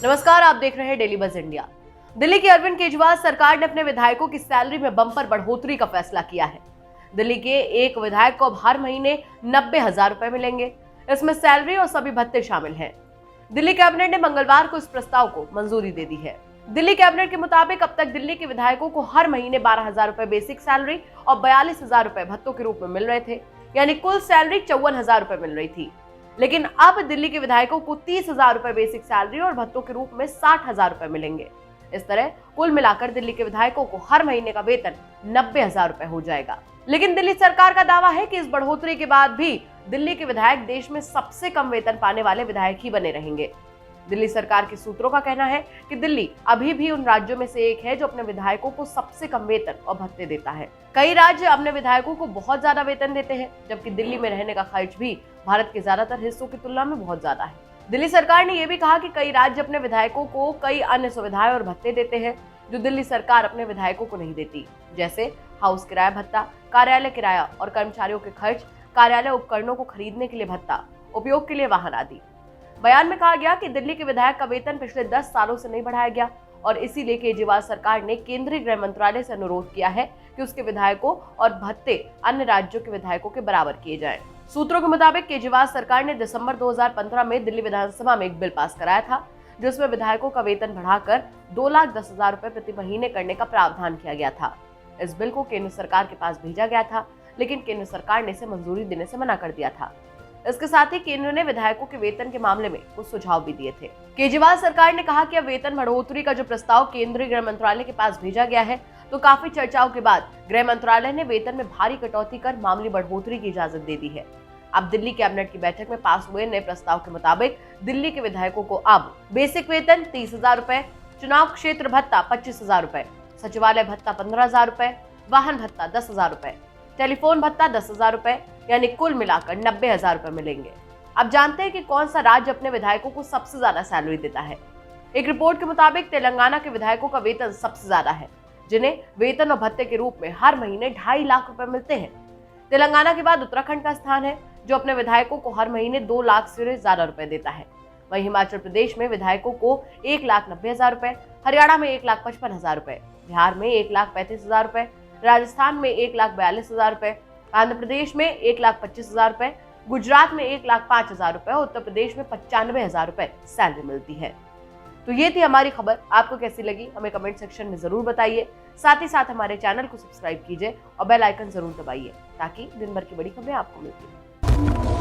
नमस्कार, आप देख रहे हैं डेली बज इंडिया। दिल्ली की अरविंद केजरीवाल सरकार ने अपने विधायकों की सैलरी में बम्पर बढ़ोतरी का फैसला किया है। दिल्ली के एक विधायक को अब हर महीने 90,000 रुपए मिलेंगे। इसमें सैलरी और सभी भत्ते शामिल हैं। दिल्ली कैबिनेट ने मंगलवार को इस प्रस्ताव को मंजूरी दे दी है। दिल्ली कैबिनेट के मुताबिक अब तक दिल्ली के विधायकों को हर महीने 12,000 रुपए बेसिक सैलरी और 42,000 रुपए भत्तों के रूप में मिल रहे थे, यानी कुल सैलरी 54,000 रुपए मिल रही थी। लेकिन अब दिल्ली के विधायकों को 30,000 रुपए बेसिक सैलरी और भत्तों के रूप में 60,000 रुपए मिलेंगे। इस तरह कुल मिलाकर दिल्ली के विधायकों को हर महीने का वेतन 90,000 रुपए हो जाएगा। लेकिन दिल्ली सरकार का दावा है कि इस बढ़ोतरी के बाद भी दिल्ली के विधायक देश में सबसे कम वेतन पाने वाले विधायक ही बने रहेंगे। दिल्ली सरकार के सूत्रों का कहना है कि दिल्ली अभी भी उन राज्यों में से एक है जो अपने विधायकों को सबसे कम वेतन और भत्ते देता है। कई राज्य अपने विधायकों को बहुत ज्यादा वेतन देते हैं, जबकि दिल्ली में रहने का खर्च भी भारत के ज्यादातर हिस्सों की तुलना में बहुत ज्यादा है। दिल्ली सरकार ने यह भी कहा कि कई राज्य अपने विधायकों को कई अन्य सुविधाएं और भत्ते देते हैं जो दिल्ली सरकार अपने विधायकों को नहीं देती, जैसे हाउस किराया भत्ता, कार्यालय किराया और कर्मचारियों के खर्च, कार्यालय उपकरणों को खरीदने के लिए भत्ता, उपयोग के लिए वाहन आदि। बयान में कहा गया कि दिल्ली के विधायक का वेतन पिछले 10 सालों से नहीं बढ़ाया गया और इसीलिए केजरीवाल सरकार ने केंद्रीय गृह मंत्रालय से अनुरोध किया है कि उसके विधायकों और भत्ते अन्य राज्यों के विधायकों के बराबर किए जाएं। सूत्रों के मुताबिक केजरीवाल सरकार ने दिसंबर 2015 में दिल्ली विधानसभा में एक बिल पास कराया था, जिसमें विधायकों का वेतन बढ़ाकर 2,10,000 रुपए प्रति महीने करने का प्रावधान किया गया था। इस बिल को केंद्र सरकार के पास भेजा गया था, लेकिन केंद्र सरकार ने इसे मंजूरी देने से मना कर दिया था। इसके साथ ही केंद्र ने विधायकों के वेतन के मामले में कुछ सुझाव भी दिए थे। केजरीवाल सरकार ने कहा कि अब वेतन बढ़ोतरी का जो प्रस्ताव केंद्रीय गृह मंत्रालय के पास भेजा गया है, तो काफी चर्चाओं के बाद गृह मंत्रालय ने वेतन में भारी कटौती कर मामूली बढ़ोतरी की इजाजत दे दी है। अब दिल्ली कैबिनेट की बैठक में पास हुए नए प्रस्ताव के मुताबिक दिल्ली के विधायकों को अब बेसिक वेतन 30,000 रुपए, चुनाव क्षेत्र भत्ता 25,000 रुपए, सचिवालय भत्ता 15,000 रुपए, वाहन भत्ता 10,000 रुपए, टेलीफोन भत्ता 10,000 रुपए, यानी कुल मिलाकर 90,000 रुपए मिलेंगे। अब जानते हैं कि कौन सा राज्य अपने विधायकों को सबसे ज्यादा सैलरी देता है। एक रिपोर्ट के मुताबिक तेलंगाना के विधायकों का वेतन सबसे ज्यादा है, जिन्हें वेतन और भत्ते के रूप में हर महीने 2.5 लाख रुपए मिलते हैं। तेलंगाना के बाद उत्तराखंड का स्थान है, जो अपने विधायकों को हर महीने 2 लाख से ज्यादा रुपए देता है। वहीं हिमाचल प्रदेश में विधायकों को 1,90,000 रुपए, हरियाणा में 1,55,000 रुपए, बिहार में 1,35,000 रुपए, राजस्थान में 1,42,000 रुपए, आंध्र प्रदेश में 1,25,000 रुपए, गुजरात में 1,05,000 रुपए और उत्तर प्रदेश में 95,000 रुपए सैलरी मिलती है। तो ये थी हमारी खबर। आपको कैसी लगी हमें कमेंट सेक्शन में जरूर बताइए। साथ ही साथ हमारे चैनल को सब्सक्राइब कीजिए और बेल आइकन जरूर दबाइए, ताकि दिन भर की बड़ी खबरें आपको मिलती हैं।